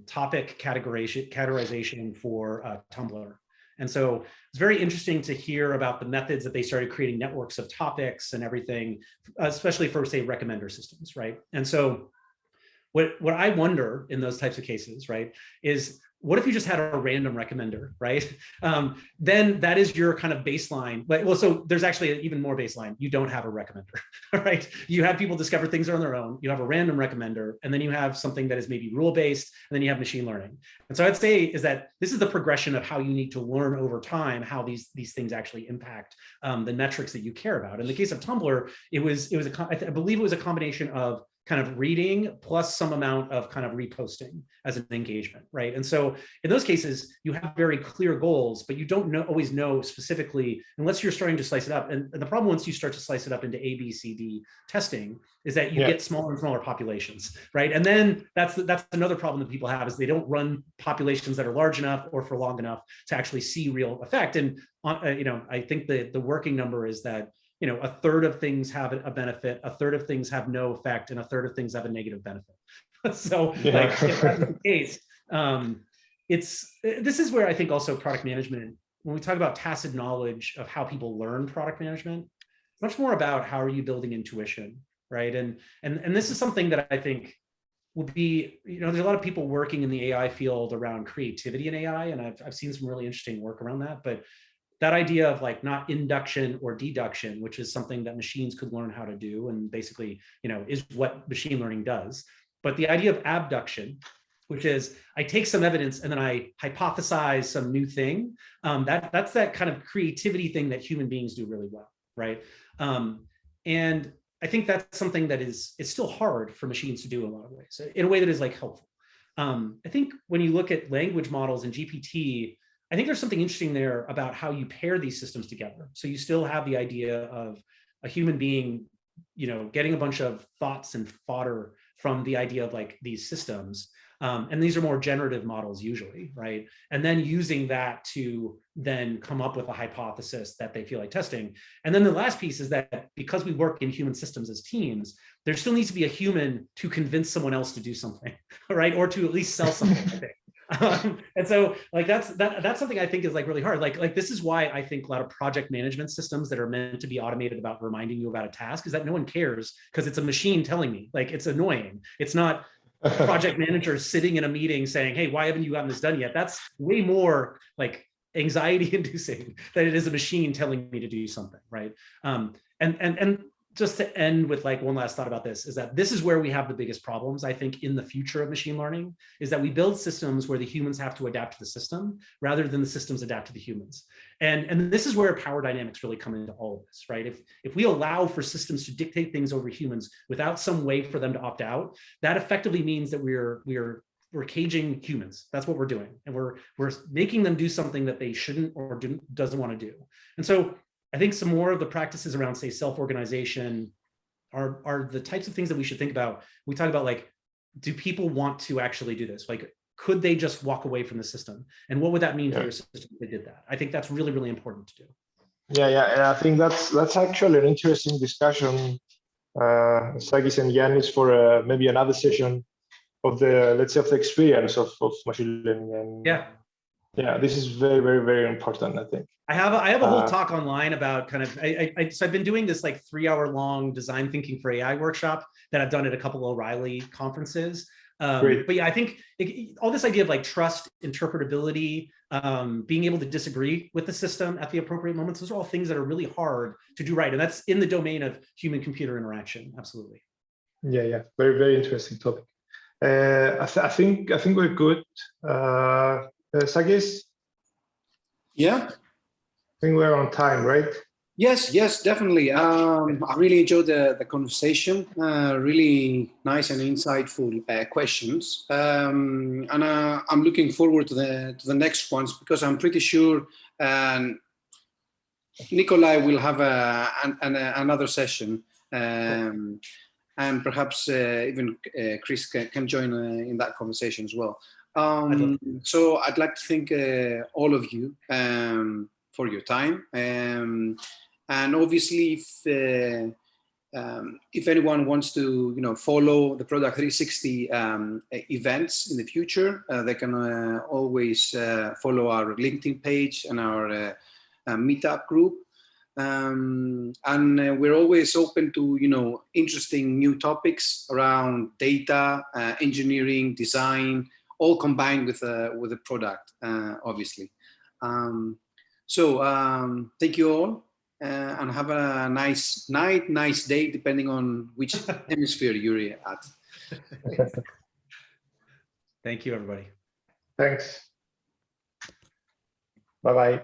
topic categorization for Tumblr. And so it's very interesting to hear about the methods that they started creating networks of topics and everything, especially for, say, recommender systems, right? And so what I wonder in those types of cases, right, is what if you just had a random recommender, right? Then that is your kind of baseline. But well, so there's actually even more baseline. You don't have a recommender, right? You have people discover things on their own. You have a random recommender, and then you have something that is maybe rule-based, and then you have machine learning. And so I'd say is that this is the progression of how you need to learn over time how these things actually impact the metrics that you care about. In the case of Tumblr, I believe it was a combination of kind of reading plus some amount of kind of reposting as an engagement, right? And so in those cases, you have very clear goals, but you don't always know specifically unless you're starting to slice it up. And the problem once you start to slice it up into A, B, C, D testing is that you get smaller and smaller populations, right? And then that's another problem that people have is they don't run populations that are large enough or for long enough to actually see real effect. And I think the working number is that a third of things have a benefit, a third of things have no effect, and a third of things have a negative benefit. So like if that's the case, this is where I think also product management, when we talk about tacit knowledge of how people learn product management, it's much more about how are you building intuition, right? And this is something that I think will be, there's a lot of people working in the AI field around creativity in AI, and I've seen some really interesting work around that, but that idea of like not induction or deduction, which is something that machines could learn how to do and basically, is what machine learning does. But the idea of abduction, which is I take some evidence and then I hypothesize some new thing, that's that kind of creativity thing that human beings do really well, right? And I think that's something that it's still hard for machines to do in a lot of ways, in a way that is like helpful. I think when you look at language models and GPT, I think there's something interesting there about how you pair these systems together. So you still have the idea of a human being, getting a bunch of thoughts and fodder from the idea of like these systems. And these are more generative models usually, right? And then using that to then come up with a hypothesis that they feel like testing. And then the last piece is that because we work in human systems as teams, there still needs to be a human to convince someone else to do something, right? Or to at least sell something, I think. And so like that's something I think is like really hard. Like this is why I think a lot of project management systems that are meant to be automated about reminding you about a task is that no one cares because it's a machine telling me. Like it's annoying. It's not a project manager sitting in a meeting saying, hey, why haven't you gotten this done yet? That's way more like anxiety inducing than it is a machine telling me to do something, right? And just to end with like one last thought about this is that this is where we have the biggest problems, I think, in the future of machine learning, is that we build systems where the humans have to adapt to the system rather than the systems adapt to the humans. And this is where power dynamics really come into all of this, right? If we allow for systems to dictate things over humans without some way for them to opt out, that effectively means that we're caging humans. That's what we're doing. And we're making them do something that they shouldn't or doesn't want to do. And so I think some more of the practices around, say, self-organization are the types of things that we should think about. We talk about like, do people want to actually do this? Like, could they just walk away from the system? And what would that mean for your system if they did that? I think that's really, really important to do. Yeah, and I think that's actually an interesting discussion, Sakis and Yanis, for maybe another session of the, let's say, of the experience of machine learning. And yeah, this is very, very, very important, I think. I have a whole talk online about kind of, so I've been doing this like 3-hour long design thinking for AI workshop that I've done at a couple of O'Reilly conferences. But yeah, I think all this idea of like trust, interpretability, being able to disagree with the system at the appropriate moments, those are all things that are really hard to do right. And that's in the domain of human-computer interaction. Absolutely. Yeah. Very, very interesting topic. I think we're good. Sagis? Yeah. I think we're on time, right? Yes, definitely. I really enjoyed the conversation. Really nice and insightful questions, and I'm looking forward to the next ones, because I'm pretty sure Nikolai will have another session, and perhaps even Chris can join in that conversation as well. So I'd like to thank all of you for your time. And obviously, if anyone wants to, follow the Product360 events in the future, they can always follow our LinkedIn page and our meetup group. And we're always open to, interesting new topics around data, engineering, design, all combined with the product, obviously. So thank you all. And have a nice night, nice day, depending on which hemisphere you're at. Thank you, everybody. Thanks. Bye-bye.